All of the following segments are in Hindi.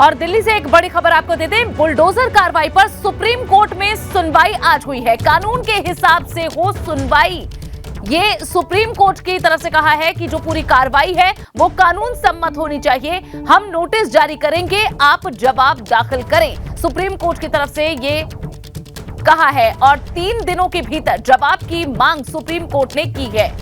और दिल्ली से एक बड़ी खबर आपको देते हैं। बुलडोजर कार्रवाई पर सुप्रीम कोर्ट में सुनवाई आज हुई है। कानून के हिसाब से हो सुनवाई, ये सुप्रीम कोर्ट की तरफ से कहा है कि जो पूरी कार्रवाई है वो कानून सम्मत होनी चाहिए। हम नोटिस जारी करेंगे, आप जवाब दाखिल करें। सुप्रीम कोर्ट की तरफ से ये कहा है और 3 दिनों के भीतर जवाब की मांग सुप्रीम कोर्ट ने की है।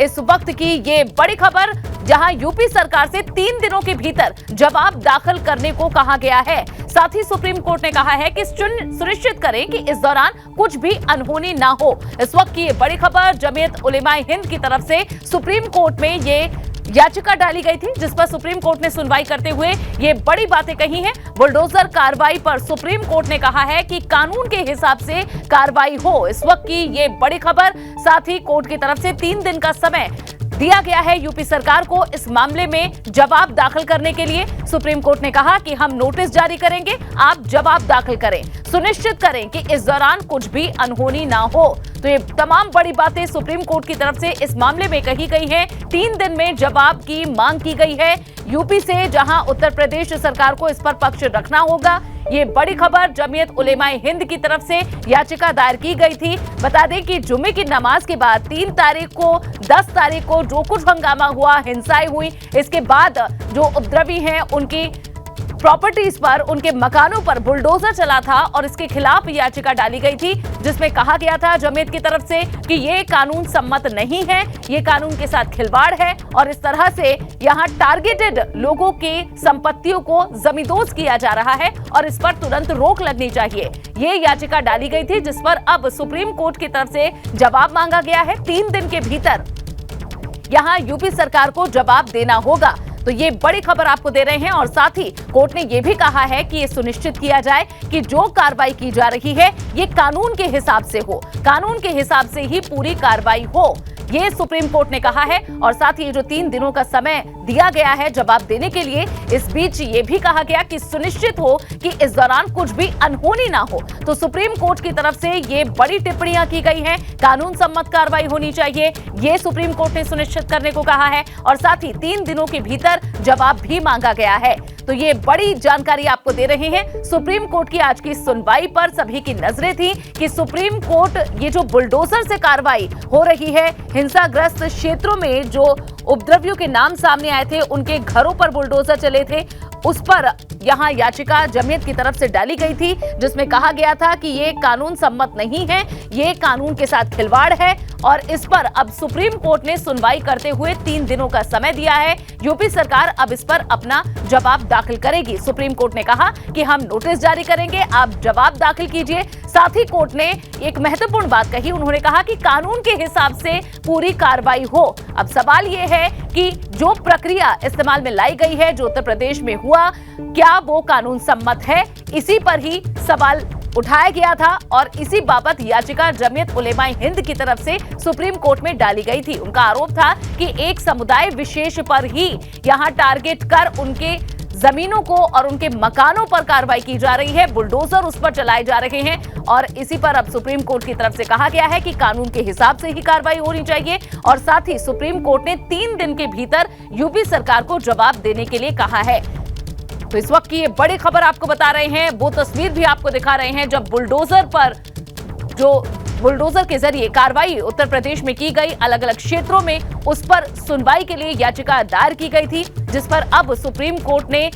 इस वक्त की ये बड़ी खबर, जहां यूपी सरकार से 3 दिनों के भीतर जवाब दाखिल करने को कहा गया है। साथ ही सुप्रीम कोर्ट ने कहा है कि सुनिश्चित करें कि इस दौरान कुछ भी अनहोनी ना हो। इस वक्त की ये बड़ी खबर, जमीयत उलेमाए हिंद की तरफ से सुप्रीम कोर्ट में ये याचिका डाली गई थी, जिस पर सुप्रीम कोर्ट ने सुनवाई करते हुए ये बड़ी बातें कही हैं। बुलडोजर कार्रवाई पर सुप्रीम कोर्ट ने कहा है कि कानून के हिसाब से कार्रवाई हो। इस वक्त की ये बड़ी खबर, साथ ही कोर्ट की तरफ से 3 दिन का समय दिया गया है यूपी सरकार को इस मामले में जवाब दाखिल करने के लिए। सुप्रीम कोर्ट ने कहा कि हम नोटिस जारी करेंगे, आप जवाब दाखिल करें, सुनिश्चित करें कि इस दौरान कुछ भी अनहोनी ना हो। तो ये तमाम बड़ी बातें सुप्रीम कोर्ट की तरफ से इस मामले में कही गई हैं। 3 दिन में जवाब की मांग की गई है यूपी से, जहां उत्तर प्रदेश सरकार को इस पर पक्ष रखना होगा। ये बड़ी खबर, जमीयत उलेमाए हिंद की तरफ से याचिका दायर की गई थी। बता दें कि जुम्मे की नमाज के बाद 3 तारीख को, 10 तारीख को जो कुछ हंगामा हुआ, हिंसाएं हुई, इसके बाद जो उपद्रवी हैं उनकी प्रॉपर्टीज पर, उनके मकानों पर बुलडोजर चला था और इसके खिलाफ याचिका डाली गई थी, जिसमें कहा गया था जमीयत की तरफ से कि ये कानून सम्मत नहीं है, ये कानून के साथ खिलवाड़ है और इस तरह से यहाँ टारगेटेड लोगों की संपत्तियों को जमींदोज किया जा रहा है और इस पर तुरंत रोक लगनी चाहिए। ये याचिका डाली गई थी, जिस पर अब सुप्रीम कोर्ट की तरफ से जवाब मांगा गया है। 3 दिन के भीतर यहाँ यूपी सरकार को जवाब देना होगा। तो ये बड़ी खबर आपको दे रहे हैं और साथ ही कोर्ट ने ये भी कहा है कि ये सुनिश्चित किया जाए कि जो कार्रवाई की जा रही है ये कानून के हिसाब से हो, कानून के हिसाब से ही पूरी कार्रवाई हो, ये सुप्रीम कोर्ट ने कहा है। और साथ ही जो 3 दिनों का समय दिया गया है जवाब देने के लिए, इस बीच ये भी कहा गया कि सुनिश्चित हो कि इस दौरान कुछ भी अनहोनी ना हो। तो सुप्रीम कोर्ट की तरफ से ये बड़ी टिप्पणियां की गई हैं, कानून सम्मत कार्रवाई होनी चाहिए, ये सुप्रीम कोर्ट ने सुनिश्चित करने को कहा है और साथ ही 3 दिनों के भीतर जवाब भी मांगा गया है। तो ये बड़ी जानकारी आपको दे रहे हैं। सुप्रीम कोर्ट की आज की सुनवाई पर सभी की नजरें थी कि सुप्रीम कोर्ट, ये जो बुलडोजर से कार्रवाई हो रही है, हिंसाग्रस्त क्षेत्रों में जो उपद्रवियों के नाम सामने आए थे, उनके घरों पर बुलडोजर चले थे, उस पर यहां याचिका जमीयत की तरफ से डाली गई थी, जिसमें कहा गया था कि ये कानून सम्मत नहीं है, ये कानून के साथ खिलवाड़ है और इस पर अब सुप्रीम कोर्ट ने सुनवाई करते हुए 3 दिनों का समय दिया है। यूपी सरकार अब इस पर अपना जवाब दाखिल करेगी। सुप्रीम कोर्ट ने कहा कि हम नोटिस जारी करेंगे, आप जवाब दाखिल कीजिए। साथ ही कोर्ट ने एक महत्वपूर्ण बात कही, उन्होंने कहा कि कानून के हिसाब से पूरी कार्रवाई हो। अब सवाल ये है कि जो प्रक्रिया इस्तेमाल में लाई गई है, जो उत्तर प्रदेश में हुआ, क्या वो कानून सम्मत है? इसी पर ही सवाल उठाया गया था और इसी बाबत याचिका जमीयत उलेमाए हिंद की तरफ से सुप्रीम कोर्ट में डाली गई थी। उनका आरोप था कि एक समुदाय विशेष पर ही यहां टारगेट कर उनके जमीनों को और उनके मकानों पर कार्रवाई की जा रही है, बुलडोजर उस पर चलाए जा रहे हैं और इसी पर अब सुप्रीम कोर्ट की तरफ से कहा गया है कि कानून के हिसाब से ही कार्रवाई होनी चाहिए। और साथ ही सुप्रीम कोर्ट ने 3 दिन के भीतर यूपी सरकार को जवाब देने के लिए कहा है। तो इस वक्त की ये बड़ी खबर आपको बता रहे हैं, वो तस्वीर भी आपको दिखा रहे हैं जब बुलडोजर पर, जो बुलडोजर के जरिए कार्रवाई उत्तर प्रदेश में की गई अलग अलग क्षेत्रों में, उस पर सुनवाई के लिए याचिका दायर की गई थी, जिस पर अब सुप्रीम कोर्ट ने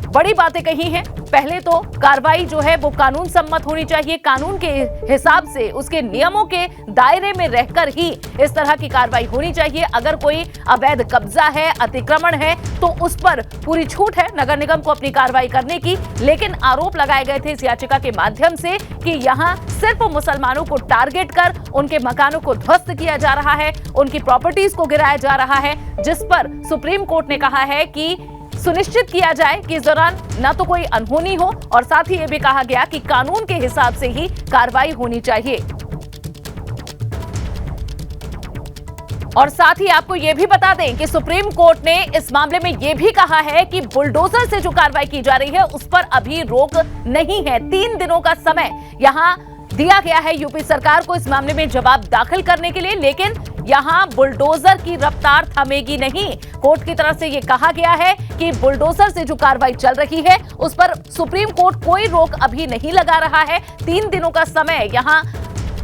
बड़ी बातें कही हैं। पहले तो कार्रवाई जो है वो कानून सम्मत होनी चाहिए, कानून के हिसाब से, उसके नियमों के दायरे में रहकर ही इस तरह की कार्रवाई होनी चाहिए। अगर कोई अवैध कब्जा है, अतिक्रमण है, तो उस पर पूरी छूट है नगर निगम को अपनी कार्रवाई करने की। लेकिन आरोप लगाए गए थे इस याचिका के माध्यम से कि यहाँ सिर्फ मुसलमानों को टारगेट कर उनके मकानों को ध्वस्त किया जा रहा है, उनकी प्रॉपर्टीज को गिराया जा रहा है, जिस पर सुप्रीम कोर्ट ने कहा है कि सुनिश्चित किया जाए कि इस दौरान न तो कोई अनहोनी हो और साथ ही ये भी कहा गया कि कानून के हिसाब से ही कार्रवाई होनी चाहिए। और साथ ही आपको यह भी बता दें कि सुप्रीम कोर्ट ने इस मामले में यह भी कहा है कि बुलडोजर से जो कार्रवाई की जा रही है उस पर अभी रोक नहीं है। 3 दिनों का समय यहां दिया गया है यूपी सरकार को इस मामले में जवाब दाखिल करने के लिए, लेकिन यहां बुलडोजर की रफ्तार थमेगी नहीं। कोर्ट की तरफ से यह कहा गया है कि बुलडोजर से जो कार्रवाई चल रही है उस पर सुप्रीम कोर्ट कोई रोक अभी नहीं लगा रहा है। 3 दिनों का समय यहां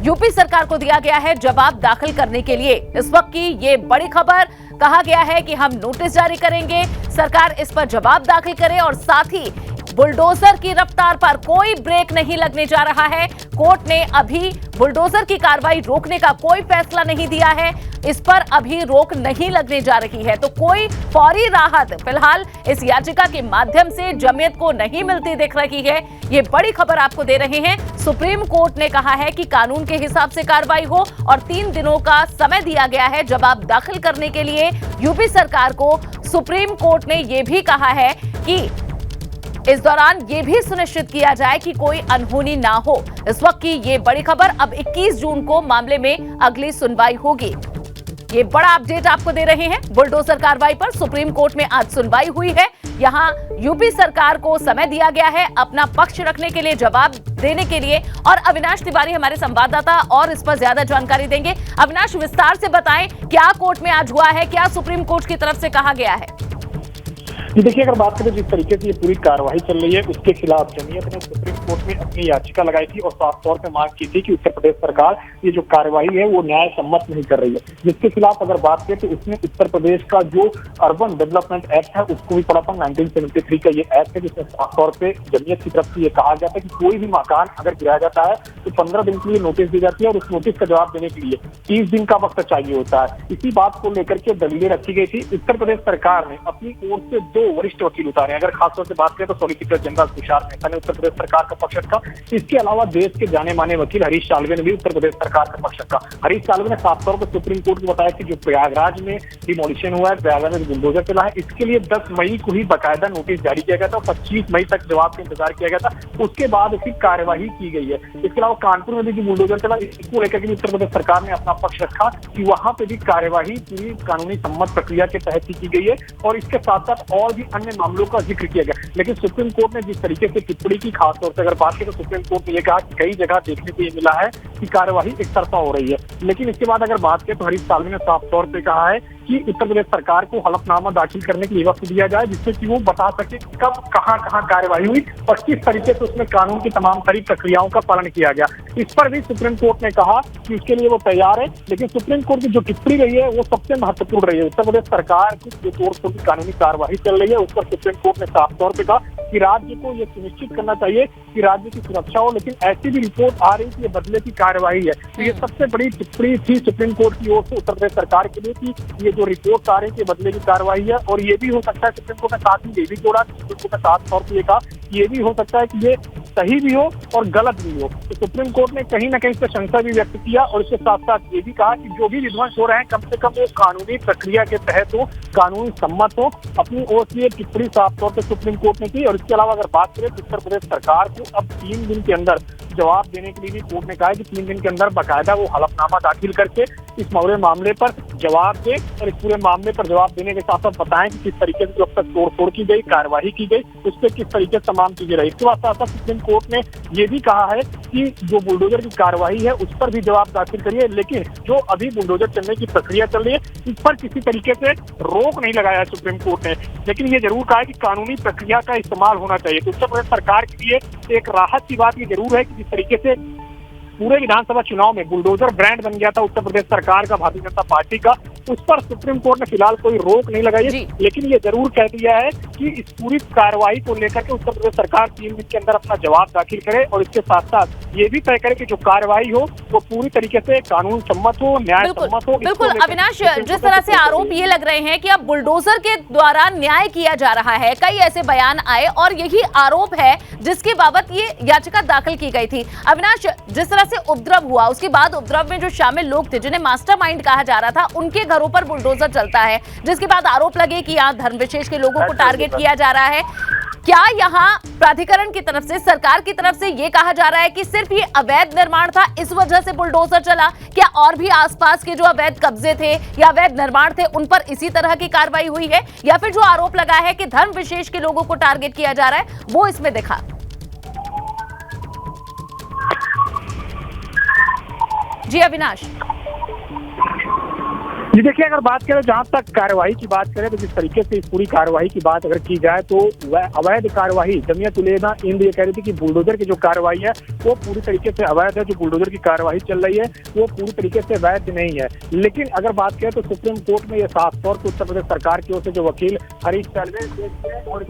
यूपी सरकार को दिया गया है जवाब दाखिल करने के लिए। इस वक्त की ये बड़ी खबर, कहा गया है कि हम नोटिस जारी करेंगे, सरकार इस पर जवाब दाखिल करे और साथ ही बुलडोजर की रफ्तार पर कोई ब्रेक नहीं लगने जा रहा है। कोर्ट ने अभी बुलडोजर की कार्रवाई रोकने का कोई फैसला नहीं दिया है, इस पर अभी रोक नहीं लगने जा रही है। तो कोई फौरी राहत फिलहाल इस याचिका के माध्यम से जमीयत को नहीं मिलती दिख रही है। ये बड़ी खबर आपको दे रहे हैं। सुप्रीम कोर्ट ने कहा है कि कानून के हिसाब से कार्रवाई हो और 3 दिनों का समय दिया गया है जवाब दाखिल करने के लिए यूपी सरकार को। सुप्रीम कोर्ट ने यह भी कहा है कि इस दौरान यह भी सुनिश्चित किया जाए कि कोई अनहोनी ना हो। इस वक्त की ये बड़ी खबर, अब 21 जून को मामले में अगली सुनवाई होगी। ये बड़ा अपडेट आपको दे रहे हैं। बुलडोजर कार्रवाई पर सुप्रीम कोर्ट में आज सुनवाई हुई है। यहां यूपी सरकार को समय दिया गया है अपना पक्ष रखने के लिए, जवाब देने के लिए। और अविनाश तिवारी हमारे संवाददाता और इस पर ज्यादा जानकारी देंगे। अविनाश, विस्तार से बताएं क्या कोर्ट में आज हुआ है, क्या सुप्रीम कोर्ट की तरफ से कहा गया है? देखिए, अगर बात करें जिस तरीके से ये पूरी कार्रवाई चल रही है उसके खिलाफ जमीयत ने सुप्रीम कोर्ट में अपनी याचिका लगाई थी और साफ तौर पे मांग की थी कि उत्तर प्रदेश सरकार ये जो कार्रवाई है वो न्याय सम्मत नहीं कर रही है। जिसके खिलाफ अगर बात करें तो उसमें उत्तर प्रदेश का जो अर्बन डेवलपमेंट एक्ट है उसको भी पढ़ा था। 1973 का ये एक्ट है जिसमें साफ तौर पर जमीयत की तरफ से ये कहा गया था कि कोई भी मकान अगर गिराया जाता है तो 15 दिन के लिए नोटिस दी जाती है और उस नोटिस का जवाब देने के लिए 30 दिन का वक्त चाहिए होता है। इसी बात को लेकर के दलीलें रखी गई थी। उत्तर प्रदेश सरकार ने अपनी ओर से 2 वरिष्ठ वकील उतारे। अगर खासतौर से बात करें तो सॉलिसिटर जनरल तुषार मेहता ने उत्तर प्रदेश सरकार का पक्ष रखा। इसके अलावा देश के जाने माने वकील हरीश साल्वे ने भी उत्तर प्रदेश सरकार का पक्ष रखा। हरीश साल्वे ने साफ तौर पर सुप्रीम कोर्ट को बताया कि जो प्रयागराज में डिमोलिशन हुआ है, प्रयागराज में बुलडोजर चला है, इसके लिए 10 मई को ही बाकायदा नोटिस जारी किया गया था और 25 मई तक जवाब का इंतजार किया गया था। उसके बाद उसकी कार्यवाही की गई है। इसके अलावा कानपुर में भी जो बुलडोजर चला इसको लेकर के उत्तर प्रदेश सरकार ने अपना पक्ष रखा कि वहां पे भी कार्यवाही पूरी कानूनी सम्मत प्रक्रिया के तहत ही की गई है और इसके साथ साथ और भी अन्य मामलों का जिक्र किया गया। लेकिन सुप्रीम कोर्ट ने जिस तरीके से टिप्पणी की, खासतौर से अगर बात करें तो सुप्रीम कोर्ट ने यह कहा कि कई जगह देखने को ये मिला है कि कार्यवाही एकतरफा हो रही है। लेकिन इसके बाद अगर बात करें तो हरीश साल्वे ने साफ तौर पे कहा है कि उत्तर प्रदेश सरकार को हलफनामा दाखिल करने के लिए वक्त दिया जाए जिससे कि वो बता सके कब कहां कार्यवाही हुई और किस तरीके से उसमें कानून की तमाम सारी प्रक्रियाओं का पालन किया गया। इस पर भी सुप्रीम कोर्ट ने कहा कि उसके लिए वो तैयार है। लेकिन सुप्रीम कोर्ट की जो टिप्पणी रही है वो सबसे महत्वपूर्ण रही है। उत्तर प्रदेश सरकार की जो तोड़फोड़ की कानूनी कार्यवाही चल रही है उस पर सुप्रीम कोर्ट ने साफ तौर पर कहा कि राज्य को ये सुनिश्चित करना चाहिए कि राज्य की सुरक्षा हो। लेकिन ऐसी भी रिपोर्ट आ रही कि ये बदले की कार्यवाही है। तो ये सबसे बड़ी टिप्पणी थी सुप्रीम कोर्ट की ओर से उत्तर प्रदेश सरकार के लिए कि ये जो रिपोर्ट आ रही है बदले की कार्रवाई है। और ये भी हो सकता है, सुप्रीम कोर्ट ने साथ ही ये भी जोड़ा, सुप्रीम कोर्ट ने साफ तौर पर ये कहा कि ये भी हो सकता है कि ये सही भी हो और गलत भी हो। तो सुप्रीम कोर्ट ने कहीं ना कहीं इस पर संशय भी व्यक्त किया और इसके साथ साथ ये भी कहा कि जो भी विध्वंस हो रहे हैं कम से कम वो कानूनी प्रक्रिया के तहत हो, कानूनी सम्मत हो। अपनी ओर से ये टिप्पणी साफ तौर पर सुप्रीम कोर्ट ने की। और इसके अलावा अगर बात करें तो उत्तर प्रदेश सरकार को अब 3 दिन के अंदर जवाब देने के लिए भी कोर्ट ने कहा है कि 3 दिन के अंदर बाकायदा वो हलफनामा दाखिल करके इस पूरे मामले पर जवाब दे और इस पूरे मामले पर जवाब देने के साथ साथ बताएं कि किस तरीके से जो अब तक तोड़फोड़ की गई, कार्यवाही की गई, उस पर किस तरीके से तमाम चीजें रही। इसके बाद साथ साथ सुप्रीम कोर्ट ने ये भी कहा है कि जो बुलडोजर की कार्यवाही है उस पर भी जवाब दाखिल करिए। लेकिन जो अभी बुलडोजर चलने की प्रक्रिया चल रही है इस पर किसी तरीके से रोक नहीं लगाया सुप्रीम कोर्ट ने। लेकिन ये जरूर कहा है कि कानूनी प्रक्रिया का इस्तेमाल होना चाहिए। तो उत्तर प्रदेश सरकार के लिए एक राहत की बात ये जरूर है कि जिस तरीके से पूरे विधानसभा चुनाव में बुलडोजर ब्रांड बन गया था उत्तर प्रदेश सरकार का, भारतीय जनता पार्टी का, उस पर सुप्रीम कोर्ट ने फिलहाल कोई रोक नहीं लगाई। लेकिन ये जरूर कह दिया है कि इस पूरी कार्रवाई को लेकर के उत्तर प्रदेश सरकार 3 दिन के अंदर अपना जवाब दाखिल करे और इसके साथ साथ ये भी तय करे कि जो कार्रवाई हो वो पूरी तरीके से कानून सम्मत हो, न्याय सम्मत हो। बिल्कुल अविनाश, जिस तरह से आरोप ये लग रहे हैं कि अब बुलडोजर के द्वारा न्याय किया जा रहा है, कई ऐसे बयान आए और यही आरोप है जिसके बाबत ये याचिका दाखिल की गई थी। अविनाश, जिस तरह से उपद्रव हुआ उसके बाद उपद्रव में जो शामिल लोग थे जिन्हें मास्टरमाइंड कहा जा रहा था उनके घरों पर बुलडोजर चलता है, जिसके बाद आरोप लगे कि यहाँ धर्म विशेष के लोगों को टारगेट किया जा रहा है। क्या यहाँ प्राधिकरण की तरफ से, सरकार की तरफ से ये कहा जा रहा है कि सिर्फ ये अवैध निर्माण था इस वजह से बुलडोजर चला? क्या और भी आसपास के जो अवैध कब्जे थे या अवैध निर्माण थे उन पर इसी तरह की कार्रवाई हुई है? या फिर जो आरोप लगा है कि धर्म विशेष के लोगों को टारगेट किया जा रहा है वो इसमें दिखा? जी अविनाश। जी देखिए, अगर बात करें जहां तक कार्रवाई की बात करें तो जिस तरीके से इस पूरी कार्रवाई की बात अगर की जाए तो वह अवैध कार्रवाई जमीयत उलेमा हिंद ये कह रही थी कि बुलडोजर की जो कार्रवाई है वो पूरी तरीके से अवैध है। जो बुलडोजर की कार्रवाई चल रही है वो पूरी तरीके से वैध नहीं है। लेकिन अगर बात करें तो सुप्रीम कोर्ट में यह साफ तौर पर उत्तर प्रदेश सरकार की ओर से जो वकील हरीश साल्वे और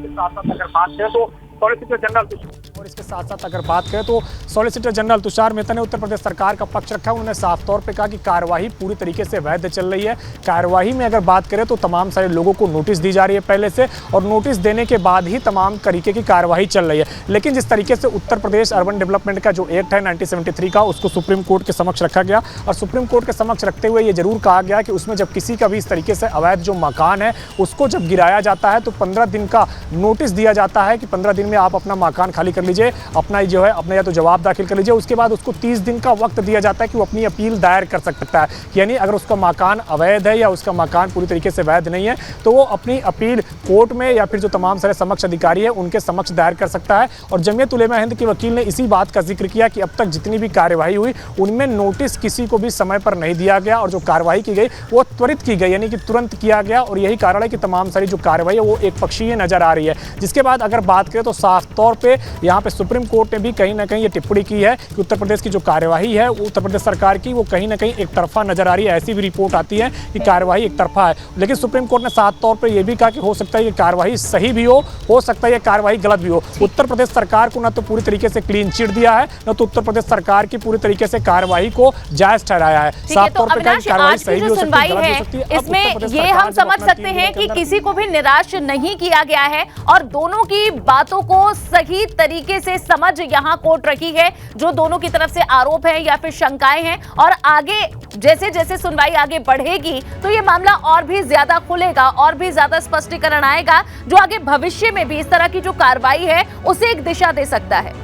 इसके साथ साथ अगर बात करें तो सॉलिसिटर जनरल तुषार मेहता ने उत्तर प्रदेश सरकार का पक्ष रखा। उन्होंने साफ तौर पे कहा कि कार्यवाही पूरी तरीके से वैध चल रही है। कार्यवाही में अगर बात करें तो तमाम सारे लोगों को नोटिस दी जा रही है पहले से, और नोटिस देने के बाद ही तमाम तरीके की कार्यवाही चल रही है। लेकिन जिस तरीके से उत्तर प्रदेश अर्बन डेवलपमेंट का जो एक्ट है 1973 का, उसको सुप्रीम कोर्ट के समक्ष रखा गया, और सुप्रीम कोर्ट के समक्ष रखते हुए ये जरूर कहा गया कि उसमें जब किसी का भी इस तरीके से अवैध जो मकान है उसको जब गिराया जाता है तो 15 दिन का नोटिस दिया जाता है कि 15 दिन में आप अपना मकान खाली कर लीजिए, अपना जो है अपना या तो जवाब दाखिल कर लीजिए। उसके बाद उसको 30 दिन का वक्त दिया जाता है कि वो अपनी अपील दायर कर सकता है। यानी अगर उसका मकान अवैध है या उसका मकान पूरी तरीके से वैध नहीं है तो वो अपनी अपील कोर्ट में या फिर जो तमाम सारे समक्ष अधिकारी है उनके समक्ष दायर कर सकता है। और जमीयत उलेमा हिंद के वकील ने इसी बात का जिक्र किया कि अब तक जितनी भी कार्यवाही हुई उनमें नोटिस किसी को भी समय पर नहीं दिया गया, और जो कार्रवाई की गई वो त्वरित की गई, यानी कि तुरंत किया गया। और यही कारण है कि तमाम सारी जो कार्रवाई है वो एक पक्षीय नजर आ रही है। जिसके बाद अगर बात करें तो साफ तौर पे यहाँ पे सुप्रीम कोर्ट ने भी कहीं ना कहीं ये टिप्पणी की है कि उत्तर प्रदेश की जो कार्यवाही है उत्तर प्रदेश सरकार की वो कहीं ना कहीं एक तरफा नजर आ रही है। ऐसी भी रिपोर्ट आती है कि कार्यवाही एक तरफा है। लेकिन सुप्रीम कोर्ट ने साफ तौर पर यह भी कहा कि हो सकता है ये कार्यवाही सही भी हो सकता है ये कार्यवाही गलत भी हो। उत्तर प्रदेश सरकार को न तो पूरी तरीके से क्लीन चिट दिया है, न तो उत्तर प्रदेश सरकार की पूरी तरीके से कार्यवाही को जायज ठहराया है। साफ तौर पर कार्रवाई सही भी हो सकती है, इसमें ये हम समझ सकते हैं कि किसी को भी निराश नहीं किया गया है और दोनों की बातों को सही तरीके से समझ यहां कोर्ट रखी है, जो दोनों की तरफ से आरोप है या फिर शंकाएं हैं। और आगे जैसे जैसे सुनवाई आगे बढ़ेगी तो ये मामला और भी ज्यादा खुलेगा और भी ज्यादा स्पष्टीकरण आएगा, जो आगे भविष्य में भी इस तरह की जो कार्रवाई है उसे एक दिशा दे सकता है।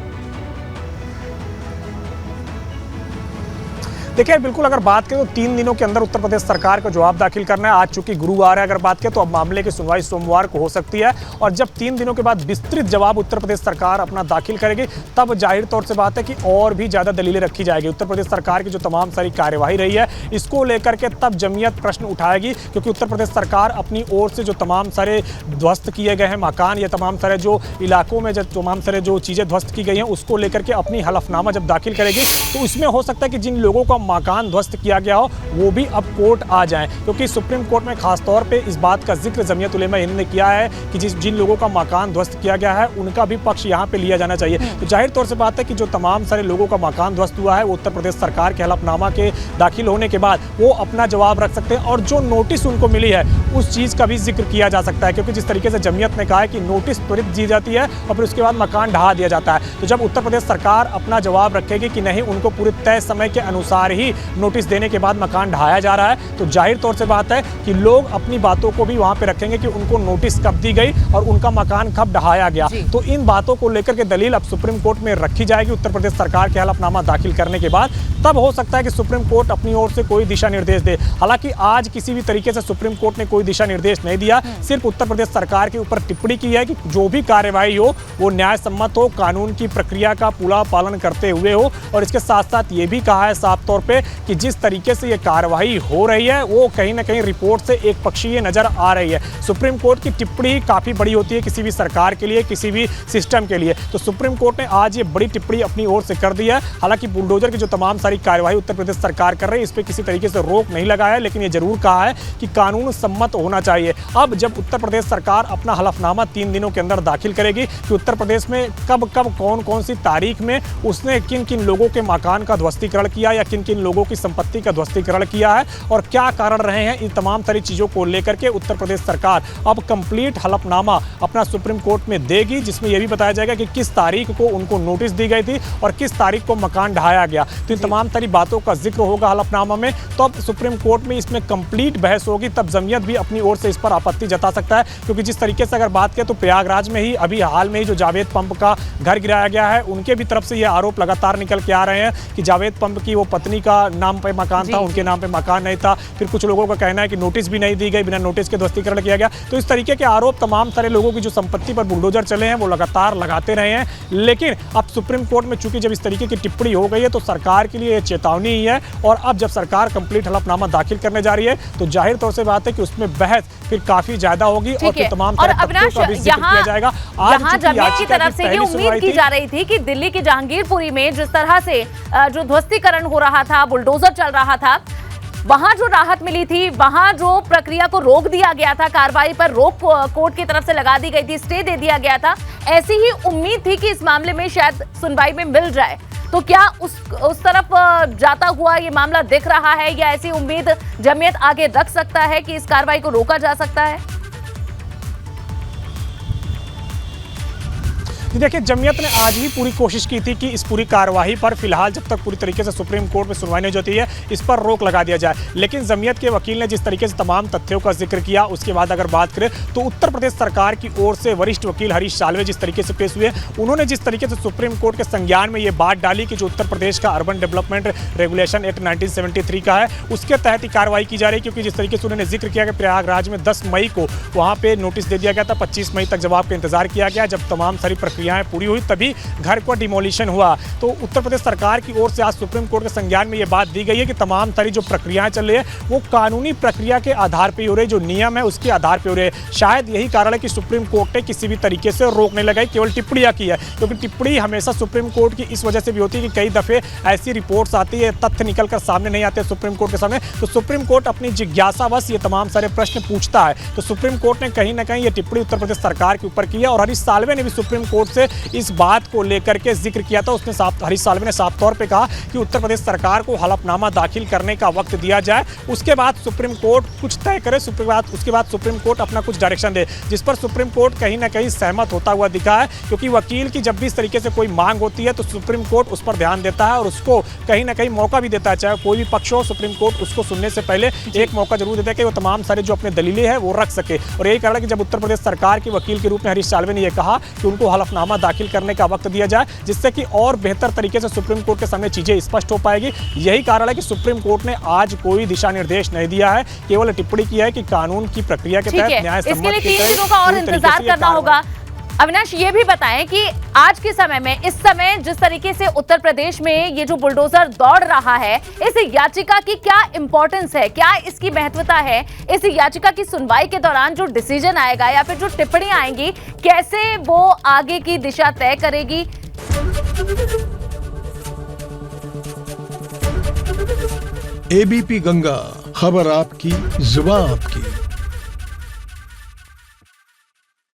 देखिए बिल्कुल, अगर बात करें तो 3 दिनों के अंदर उत्तर प्रदेश सरकार को जवाब दाखिल करना है। आज चूंकि गुरुवार है, अगर बात करें तो अब मामले की सुनवाई सोमवार को हो सकती है, और जब 3 दिनों के बाद विस्तृत जवाब उत्तर प्रदेश सरकार अपना दाखिल करेगी तब जाहिर तौर से बात है कि और भी ज़्यादा दलीलें रखी जाएगी। उत्तर प्रदेश सरकार की जो तमाम सारी कार्यवाही रही है इसको लेकर के तब जमीयत प्रश्न उठाएगी, क्योंकि उत्तर प्रदेश सरकार अपनी ओर से जो तमाम सारे ध्वस्त किए गए हैं मकान या तमाम सारे जो इलाकों में जो तमाम सारे जो चीज़ें ध्वस्त की गई हैं उसको लेकर के अपनी हलफनामा जब दाखिल करेगी तो इसमें हो सकता है कि जिन लोगों का मकान ध्वस्त किया गया हो वो भी अब कोर्ट आ जाएं, क्योंकि सुप्रीम कोर्ट में खास तौर पे इस बात का जिक्र जमीयत उलेमा हिंद ने किया है कि जिन लोगों का मकान ध्वस्त किया गया है उनका भी पक्ष यहाँ पे लिया जाना चाहिए। तो जाहिर तौर से बात है कि जो तमाम सारे लोगों का मकान ध्वस्त हुआ है वो उत्तर प्रदेश सरकार के हलफनामा के दाखिल होने के बाद वो अपना जवाब रख सकते हैं, और जो नोटिस उनको मिली है उस चीज़ का भी जिक्र किया जा सकता है, क्योंकि जिस तरीके से जमीयत ने कहा है कि नोटिस त्वरित दी जाती है और फिर उसके बाद मकान ढहा दिया जाता है। तो जब उत्तर प्रदेश सरकार अपना जवाब रखेगी कि नहीं उनको पूरे तय समय के अनुसार ही नोटिस देने के बाद मकान ढहाया जा रहा है, तो जाहिर तौर से बात है कि लोग अपनी बातों को भी वहां पे रखेंगे कि उनको नोटिस कब दी गई और उनका मकान कब ढहाया गया। तो इन बातों को लेकर के दलील अब सुप्रीम कोर्ट में रखी जाएगी उत्तर प्रदेश सरकार के हलफनामा दाखिल करने के बाद। तब हो सकता है कि सुप्रीम कोर्ट अपनी ओर से कोई दिशा निर्देश दे। हालांकि आज किसी भी तरीके से सुप्रीम कोर्ट ने कोई दिशा निर्देश नहीं दिया, सिर्फ उत्तर प्रदेश सरकार के ऊपर टिप्पणी की है कि जो भी कार्यवाही हो वो न्याय सम्मत हो, कानून की प्रक्रिया का पूरा पालन करते हुए हो। और इसके साथ साथ ये भी कहा है साफ तौर पे कि जिस तरीके से ये कार्रवाई हो रही है वो कहीं ना कहीं रिपोर्ट से एक पक्षीय नजर आ रही है। सुप्रीम कोर्ट की टिप्पणी काफी बड़ी होती है किसी भी सरकार के लिए, किसी भी सिस्टम के लिए। तो सुप्रीम कोर्ट ने आज ये बड़ी टिप्पणी अपनी ओर से कर दी है। हालांकि बुलडोजर की जो तमाम सारी कार्यवाही उत्तर प्रदेश सरकार कर रही है इस पर किसी तरीके से रोक नहीं लगाया है, लेकिन ये जरूर कहा है कि कानून सम्मत होना चाहिए। अब जब उत्तर प्रदेश सरकार अपना हलफनामा 3 दिनों के अंदर दाखिल करेगी कि उत्तर प्रदेश में कब कब कौन कौन सी तारीख में उसने किन किन लोगों के मकान का ध्वस्तीकरण किया या किन किन लोगों की संपत्ति का ध्वस्तीकरण किया है और क्या कारण रहे हैं, इन तमाम सारी चीजों को लेकर के उत्तर प्रदेश सरकार अब कंप्लीट हलफनामा अपना सुप्रीम कोर्ट में देगी, जिसमें यह भी बताया जाएगा कि किस तारीख को उनको नोटिस दी गई थी और किस तारीख को मकान ढहाया गया। तो इन तमाम सारी बातों का जिक्र होगा हलफनामा में। तो अब सुप्रीम कोर्ट में इसमें कंप्लीट बहस होगी, तब जमीयत भी अपनी ओर से इस पर आपत्ति जता सकता है, क्योंकि जिस तरीके से अगर बात करें तो प्रयागराज में ही अभी हाल में ही जो जावेद पंप का घर गिराया गया है, उनके भी तरफ से ये आरोप लगातार निकल के आ रहे हैं कि जावेद पंप की वो पत्नी का नाम पे मकान था, उनके नाम पे मकान नहीं था। फिर कुछ लोगों का कहना है कि नोटिस भी नहीं दी गई, बिना नोटिस के ध्वस्तीकरण किया गया। तो इस तरीके के आरोप तमाम सारे लोगों की जो संपत्ति पर बुलडोजर चले हैं वो लगातार लगाते रहे हैं। लेकिन अब सुप्रीम कोर्ट में चूंकि जब इस तरीके की टिप्पणी हो गई है तो सरकार के लिए चेतावनी ही है, और अब जब सरकार कंप्लीट हलफनामा दाखिल करने जा रही है तो जाहिर तौर से बात है कि उसमें बहस फिर काफी ज्यादा होगी और फिर तमाम और अविनाश, यहाँ जमीयत की तरफ से ये उम्मीद की जा रही थी कि दिल्ली की जहांगीरपुरी में जिस तरह से जो ध्वस्तीकरण हो रहा था, बुलडोजर चल रहा था, वहां जो राहत मिली थी, वहां जो प्रक्रिया को रोक दिया गया था, कार्रवाई पर रोक कोर्ट की तरफ से लगा दी गई थी, स्टे दे दिया गया था, ऐसी ही उम्मीद थी कि इस मामले में शायद सुनवाई में मिल जाए। तो क्या उस तरफ जाता हुआ ये मामला दिख रहा है, या ऐसी उम्मीद जमीयत आगे रख सकता है कि इस कार्रवाई को रोका जा सकता है? देखिए, जमीयत ने आज ही पूरी कोशिश की थी कि इस पूरी कार्यवाही पर फिलहाल जब तक पूरी तरीके से सुप्रीम कोर्ट में सुनवाई नहीं होती है इस पर रोक लगा दिया जाए। लेकिन जमीयत के वकील ने जिस तरीके से तमाम तथ्यों का जिक्र किया, उसके बाद अगर बात करें तो उत्तर प्रदेश सरकार की ओर से वरिष्ठ वकील हरीश साल्वे जिस तरीके से पेश हुए, उन्होंने जिस तरीके से सुप्रीम कोर्ट के संज्ञान में ये बात डाली कि जो उत्तर प्रदेश का अर्बन डेवलपमेंट रेगुलेशन एक्ट 1973 का है उसके तहत ही कार्रवाई की जा रही है। क्योंकि जिस तरीके से उन्होंने जिक्र किया कि प्रयागराज में 10 मई को वहाँ पे नोटिस दे दिया गया था, 25 मई तक जवाब का इंतजार किया गया, जब तमाम सारी प्रक्रियाएं पूरी हुई तभी घर को डिमोलिशन हुआ। तो उत्तर प्रदेश सरकार की ओर से आज सुप्रीम कोर्ट के संज्ञान में यह बात दी गई है कि तमाम सारी जो प्रक्रियाएं चल रही है वो कानूनी प्रक्रिया के आधार पर हो रही है, जो नियम है उसके आधार पर हो रही है। शायद यही कारण है कि सुप्रीम कोर्ट ने किसी भी तरीके से रोक नहीं लगाई, केवल टिप्पणियां की है। क्योंकि टिप्पणी हमेशा सुप्रीम कोर्ट की इस वजह से भी होती है कि कई दफे ऐसी रिपोर्ट्स आती है, तथ्य निकलकर सामने नहीं आते सुप्रीम कोर्ट के सामने, तो सुप्रीम कोर्ट अपनी जिज्ञासावश ये तमाम सारे प्रश्न पूछता है। तो सुप्रीम कोर्ट ने कहीं ना कहीं ये टिप्पणी उत्तर प्रदेश सरकार के ऊपर की है, और हरीश साल्वे ने भी सुप्रीम कोर्ट से इस बात को लेकर के जिक्र किया था। उसने हरीश साल्वे ने साफ तौर पे कहा कि उत्तर प्रदेश सरकार को हलफनामा दाखिल करने का वक्त दिया जाए, उसके बाद सुप्रीम कोर्ट कुछ तय करे, उसके बाद सुप्रीम कोर्ट अपना कुछ डायरेक्शन दे, जिस पर सुप्रीम कोर्ट कहीं ना कहीं सहमत होता हुआ दिखा है। क्योंकि वकील की जब भी इस तरीके से कोई मांग होती है तो सुप्रीम कोर्ट उस पर ध्यान देता है और उसको कहीं ना कहीं मौका भी देता है, चाहे कोई भी पक्ष हो, सुप्रीम कोर्ट उसको सुनने से पहले एक मौका जरूर देता है कि वो तमाम सारे जो अपने दलीलें हैं वो रख सके। और यही कारण है कि जब उत्तर प्रदेश सरकार के वकील के रूप में हरीश साल्वे ने यह कहा कि उनको हलफनामा दाखिल करने का वक्त दिया जाए, जिससे कि और बेहतर तरीके से सुप्रीम कोर्ट के सामने चीजें स्पष्ट हो पाएगी। यही कारण है कि सुप्रीम कोर्ट ने आज कोई दिशा निर्देश नहीं दिया है, केवल टिप्पणी की है कि कानून की प्रक्रिया के तहत न्याय सम्मत इसके लिए 3 दिनों का और इंतजार करना होगा। अविनाश, ये भी बताएं कि आज के समय में, इस समय जिस तरीके से उत्तर प्रदेश में ये जो बुलडोजर दौड़ रहा है, इस याचिका की क्या इंपॉर्टेंस है, क्या इसकी महत्वता है? इस याचिका की सुनवाई के दौरान जो डिसीजन आएगा या फिर जो टिप्पणी आएंगी, कैसे वो आगे की दिशा तय करेगी? एबीपी गंगा, खबर आपकी, जुबान आपकी।